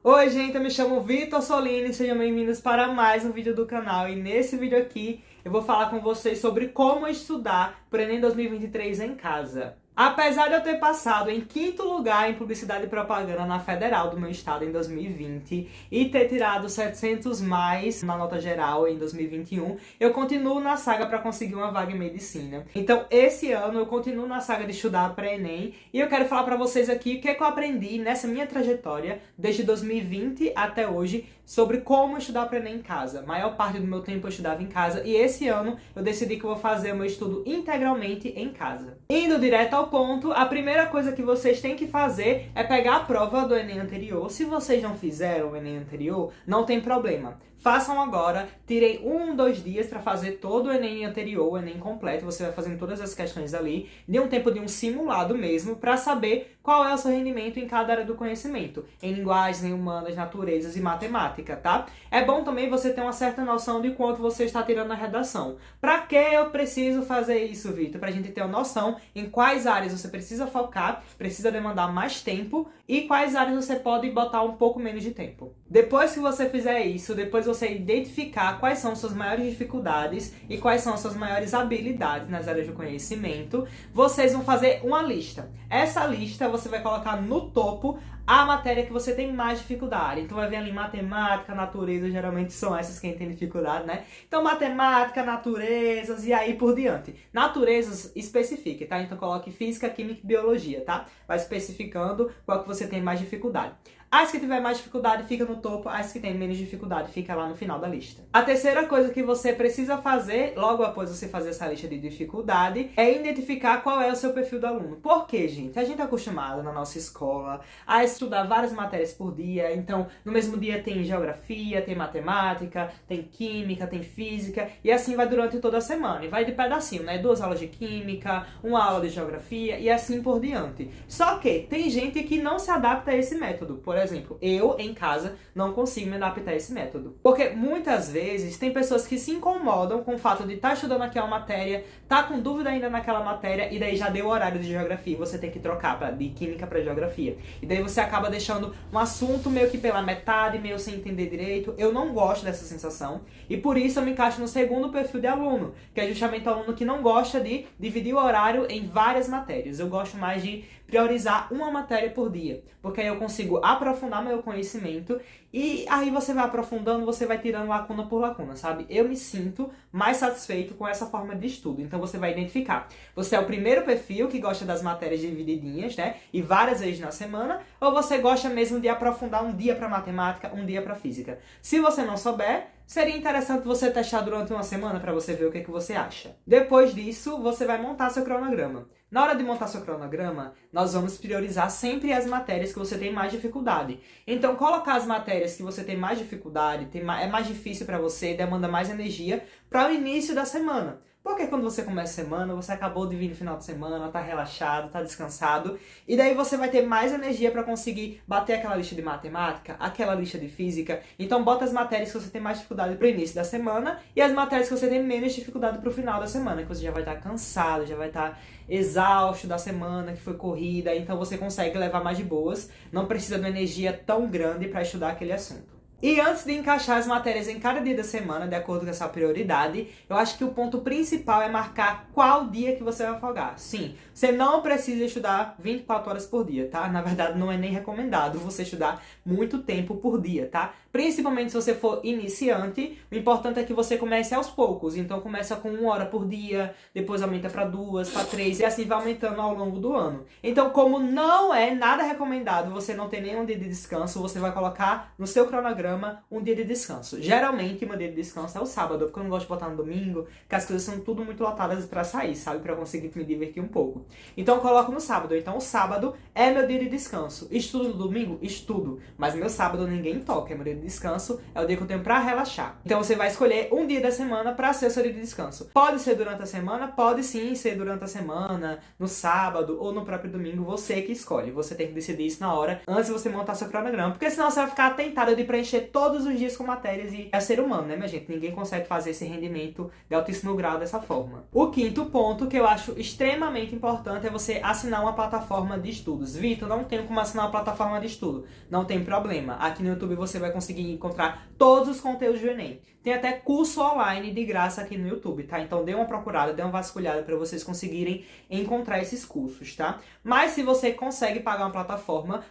Oi gente, eu me chamo Vitor Solini, sejam bem-vindos para mais um vídeo do canal. E nesse vídeo aqui eu vou falar com vocês sobre como estudar para o Enem 2023 em casa. Apesar de eu ter passado em quinto lugar em publicidade e propaganda na Federal do meu estado em 2020 e ter tirado 700 mais na nota geral em 2021, eu continuo na saga para conseguir uma vaga em medicina. Então esse ano eu continuo na saga de estudar para Enem e eu quero falar para vocês aqui o que é que eu aprendi nessa minha trajetória desde 2020 até hoje sobre como estudar para Enem em casa. A maior parte do meu tempo eu estudava em casa e esse ano eu decidi que eu vou fazer o meu estudo integralmente em casa. Indo direto ao ponto, a primeira coisa que vocês têm que fazer é pegar a prova do Enem anterior. Se vocês não fizeram o Enem anterior, não tem problema. Façam agora, tirem 2 dias para fazer todo o Enem anterior, o Enem completo, você vai fazendo todas as questões ali, dê um tempo de um simulado mesmo, para saber qual é o seu rendimento em cada área do conhecimento, em linguagens, em humanas, naturezas e matemática, tá? É bom também você ter uma certa noção de quanto você está tirando na redação. Para que eu preciso fazer isso, Vitor? Para a gente ter uma noção em quais áreas você precisa focar, precisa demandar mais tempo e quais áreas você pode botar um pouco menos de tempo. Depois que você fizer isso, depois você identificar quais são suas maiores dificuldades e quais são suas maiores habilidades nas áreas do conhecimento, vocês vão fazer uma lista. Essa lista você vai colocar no topo a matéria que você tem mais dificuldade. Então vai ver ali matemática, natureza, geralmente são essas quem tem dificuldade, né? Então matemática, naturezas e aí por diante. Naturezas especifique, tá? Então coloque física, química e biologia, tá? Vai especificando qual que você tem mais dificuldade. As que tiver mais dificuldade fica no topo, as que tem menos dificuldade fica lá no final da lista. A terceira coisa que você precisa fazer, logo após você fazer essa lista de dificuldade, é identificar qual é o seu perfil do aluno. Por quê, gente? A gente é acostumado na nossa escola a estudar várias matérias por dia, então no mesmo dia tem geografia, tem matemática, tem química, tem física, e assim vai durante toda a semana. E vai de pedacinho, né? 2 aulas de química, 1 aula de geografia e assim por diante. Só que tem gente que não se adapta a esse método. Por exemplo, eu em casa não consigo me adaptar a esse método. Porque muitas vezes tem pessoas que se incomodam com o fato de estar estudando aquela matéria, tá com dúvida ainda naquela matéria e daí já deu o horário de geografia, você tem que trocar de química para geografia. E daí você acaba deixando um assunto meio que pela metade, meio sem entender direito. Eu não gosto dessa sensação e por isso eu me encaixo no segundo perfil de aluno, que é justamente o aluno que não gosta de dividir o horário em várias matérias. Eu gosto mais de priorizar uma matéria por dia, porque aí eu consigo aprofundar meu conhecimento e aí você vai aprofundando, você vai tirando lacuna por lacuna, sabe? Eu me sinto mais satisfeito com essa forma de estudo, então você vai identificar. Você é o primeiro perfil que gosta das matérias divididinhas, né? E várias vezes na semana, ou você gosta mesmo de aprofundar um dia para matemática, um dia para física. Se você não souber, seria interessante você testar durante uma semana para você ver o que você acha. Depois disso, você vai montar seu cronograma. Na hora de montar seu cronograma, nós vamos priorizar sempre as matérias que você tem mais dificuldade. Então, colocar as matérias que você tem mais dificuldade, é mais difícil para você, demanda mais energia para o início da semana. Porque quando você começa a semana, você acabou de vir no final de semana, tá relaxado, tá descansado, e daí você vai ter mais energia para conseguir bater aquela lista de matemática, aquela lista de física. Então bota as matérias que você tem mais dificuldade pro início da semana e as matérias que você tem menos dificuldade pro final da semana, que você já vai estar cansado, já vai estar exausto da semana que foi corrida, então você consegue levar mais de boas, não precisa de uma energia tão grande para estudar aquele assunto. E antes de encaixar as matérias em cada dia da semana, de acordo com essa prioridade, eu acho que o ponto principal é marcar qual dia que você vai folgar. Sim, você não precisa estudar 24 horas por dia, tá? Na verdade, não é nem recomendado você estudar muito tempo por dia, tá? Principalmente se você for iniciante, o importante é que você comece aos poucos. Então começa com 1 hora por dia, depois aumenta para 2, para 3 e assim vai aumentando ao longo do ano. Então, como não é nada recomendado você não ter nenhum dia de descanso, você vai colocar no seu cronograma um dia de descanso. Geralmente, meu dia de descanso é o sábado, porque eu não gosto de botar no domingo, que as coisas são tudo muito lotadas pra sair, sabe? Pra conseguir me divertir um pouco. Então eu coloco no sábado. Então o sábado é meu dia de descanso. Estudo no domingo? Estudo. Mas meu sábado ninguém toca. É meu dia de descanso, é o dia que eu tenho pra relaxar. Então você vai escolher um dia da semana pra ser o seu dia de descanso. Pode ser durante a semana? Pode sim ser durante a semana, no sábado ou no próprio domingo. Você que escolhe. Você tem que decidir isso na hora, antes de você montar seu cronograma. Porque senão você vai ficar tentado de preencher mexer todos os dias com matérias e é ser humano, né, minha gente? Ninguém consegue fazer esse rendimento de altíssimo grau dessa forma. O quinto ponto que eu acho extremamente importante é você assinar uma plataforma de estudos. Vitor, não tenho como assinar uma plataforma de estudo. Não tem problema. Aqui no YouTube você vai conseguir encontrar todos os conteúdos do Enem. Tem até curso online de graça aqui no YouTube, tá? Então dê uma procurada, dê uma vasculhada para vocês conseguirem encontrar esses cursos, tá? Mas se você consegue pagar uma plataforma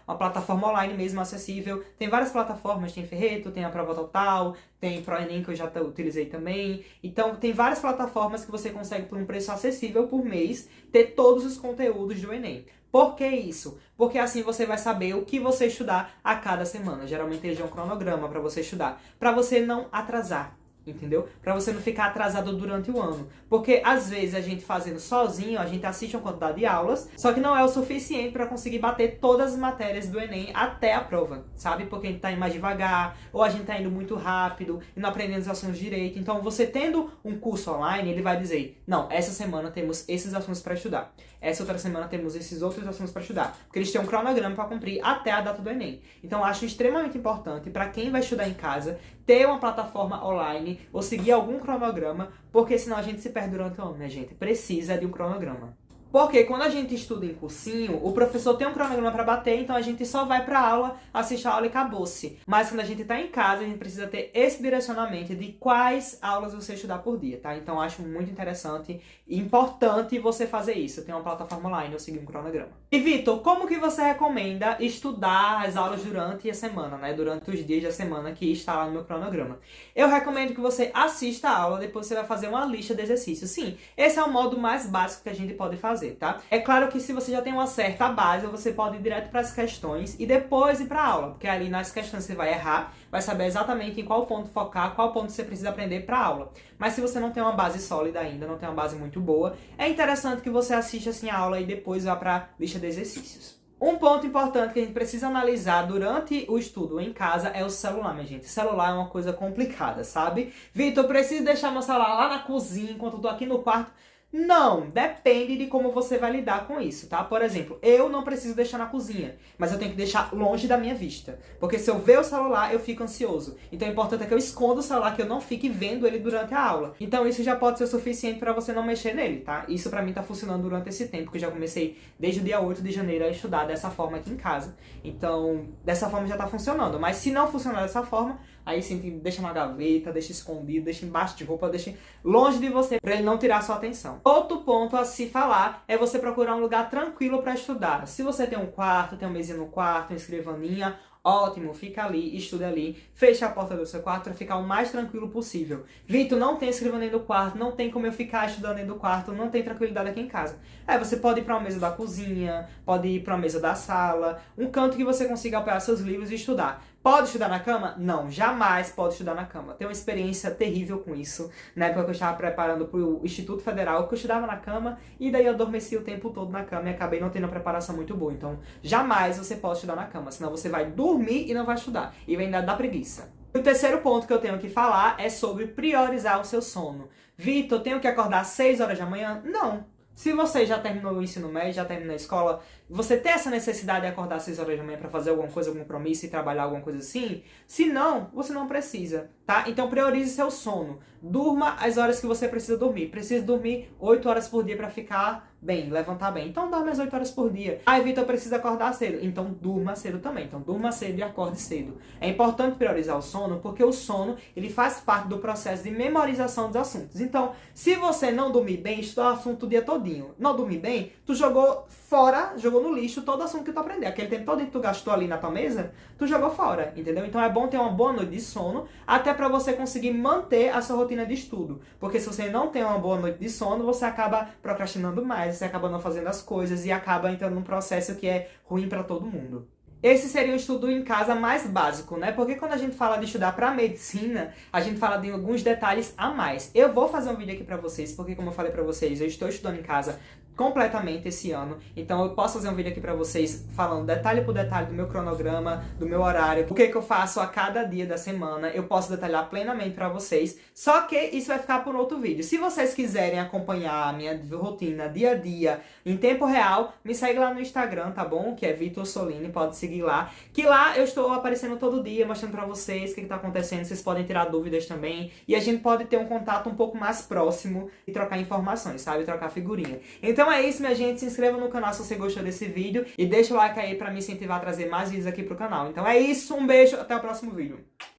online mesmo acessível, tem várias plataformas, tem Ferreto, tem a Prova Total, tem ProEnem que eu já utilizei também. Então tem várias plataformas que você consegue por um preço acessível por mês ter todos os conteúdos do Enem. Por que isso? Porque assim você vai saber o que você estudar a cada semana. Geralmente eles dão um cronograma para você estudar, para você não atrasar. Entendeu? Pra você não ficar atrasado durante o ano. Porque às vezes a gente fazendo sozinho, a gente assiste uma quantidade de aulas, só que não é o suficiente pra conseguir bater todas as matérias do Enem até a prova, sabe? Porque a gente tá indo mais devagar, ou a gente tá indo muito rápido e não aprendendo os assuntos direito. Então você tendo um curso online, ele vai dizer, não, essa semana temos esses assuntos pra estudar. Essa outra semana temos esses outros assuntos para estudar. Porque eles têm um cronograma para cumprir até a data do Enem. Então, acho extremamente importante para quem vai estudar em casa ter uma plataforma online ou seguir algum cronograma, porque senão a gente se perde durante o ano, né, gente? Precisa de um cronograma. Porque quando a gente estuda em cursinho, o professor tem um cronograma para bater, então a gente só vai para aula, assiste a aula e acabou-se. Mas quando a gente tá em casa, a gente precisa ter esse direcionamento de quais aulas você estudar por dia, tá? Então acho muito interessante e importante você fazer isso. Ter uma plataforma online ou seguir um cronograma. E Vitor, como que você recomenda estudar as aulas durante a semana, né? Durante os dias da semana que está lá no meu cronograma? Eu recomendo que você assista a aula, depois você vai fazer uma lista de exercícios. Sim, esse é o modo mais básico que a gente pode fazer. Tá? É claro que se você já tem uma certa base, você pode ir direto para as questões e depois ir para a aula, porque ali nas questões você vai errar, vai saber exatamente em qual ponto focar, qual ponto você precisa aprender para a aula. Mas se você não tem uma base sólida ainda, não tem uma base muito boa, é interessante que você assista assim a aula e depois vá para a lista de exercícios. Um ponto importante que a gente precisa analisar durante o estudo em casa é o celular, minha gente. O celular é uma coisa complicada, sabe? Vitor, eu preciso deixar meu celular lá na cozinha enquanto eu tô aqui no quarto. Não, depende de como você vai lidar com isso, tá? Por exemplo, eu não preciso deixar na cozinha, mas eu tenho que deixar longe da minha vista. Porque se eu ver o celular, eu fico ansioso. Então o importante é que eu esconda o celular, que eu não fique vendo ele durante a aula. Então isso já pode ser o suficiente pra você não mexer nele, tá? Isso pra mim tá funcionando durante esse tempo, que eu já comecei desde o dia 8 de janeiro a estudar dessa forma aqui em casa. Então, dessa forma já tá funcionando. Mas se não funcionar dessa forma, aí sim, deixa na gaveta, deixa escondido, deixa embaixo de roupa, deixa longe de você, pra ele não tirar sua atenção. Outro ponto a se falar é você procurar um lugar tranquilo para estudar. Se você tem um quarto, tem uma mesinha no quarto, uma escrivaninha, ótimo, fica ali, estuda ali, fecha a porta do seu quarto para ficar o mais tranquilo possível. Vitor, não tem escrivaninha no quarto, não tem como eu ficar estudando dentro do quarto, não tem tranquilidade aqui em casa. Você pode ir para uma mesa da cozinha, pode ir para uma mesa da sala, um canto que você consiga apoiar seus livros e estudar. Pode estudar na cama? Não, jamais pode estudar na cama. Tenho uma experiência terrível com isso. Na época que eu estava preparando para o Instituto Federal, que eu estudava na cama e daí eu adormeci o tempo todo na cama e acabei não tendo uma preparação muito boa. Então, jamais você pode estudar na cama, senão você vai dormir e não vai estudar. E vai ainda dar preguiça. O terceiro ponto que eu tenho que falar é sobre priorizar o seu sono. Vitor, eu tenho que acordar às 6 horas da manhã? Não. Se você já terminou o ensino médio, já terminou a escola, você tem essa necessidade de acordar às 6 horas da manhã para fazer alguma coisa, algum compromisso e trabalhar alguma coisa assim? Se não, você não precisa, tá? Então priorize seu sono. Durma as horas que você precisa dormir. Precisa dormir 8 horas por dia para ficar bem, levantar bem. Então dorme as 8 horas por dia. Ai, Vitor, precisa acordar cedo. Então durma cedo também. Então durma cedo e acorde cedo. É importante priorizar o sono, porque o sono, ele faz parte do processo de memorização dos assuntos. Então, se você não dormir bem, estuda o assunto o dia todinho. Não dormir bem, tu jogou fora, jogou no lixo todo o assunto que tu aprendeu. Aquele tempo todo que tu gastou ali na tua mesa, tu jogou fora, entendeu? Então é bom ter uma boa noite de sono, até pra você conseguir manter a sua rotina de estudo. Porque se você não tem uma boa noite de sono, você acaba procrastinando mais, você acaba não fazendo as coisas e acaba entrando num processo que é ruim pra todo mundo. Esse seria um estudo em casa mais básico, né? Porque quando a gente fala de estudar para medicina, a gente fala de alguns detalhes a mais. Eu vou fazer um vídeo aqui para vocês, porque como eu falei para vocês, eu estou estudando em casa completamente esse ano. Então eu posso fazer um vídeo aqui pra vocês falando detalhe por detalhe do meu cronograma, do meu horário, o que eu faço a cada dia da semana. Eu posso detalhar plenamente pra vocês. Só que isso vai ficar por outro vídeo. Se vocês quiserem acompanhar a minha rotina dia a dia em tempo real, me segue lá no Instagram, tá bom? Que é Vitor Solini, pode seguir lá. Que lá eu estou aparecendo todo dia, mostrando pra vocês o que tá acontecendo. Vocês podem tirar dúvidas também. E a gente pode ter um contato um pouco mais próximo e trocar informações, sabe? Trocar figurinha. Então é isso, minha gente. Se inscreva no canal se você gostou desse vídeo. E deixa o like aí pra me incentivar a trazer mais vídeos aqui pro canal. Então é isso, um beijo, até o próximo vídeo.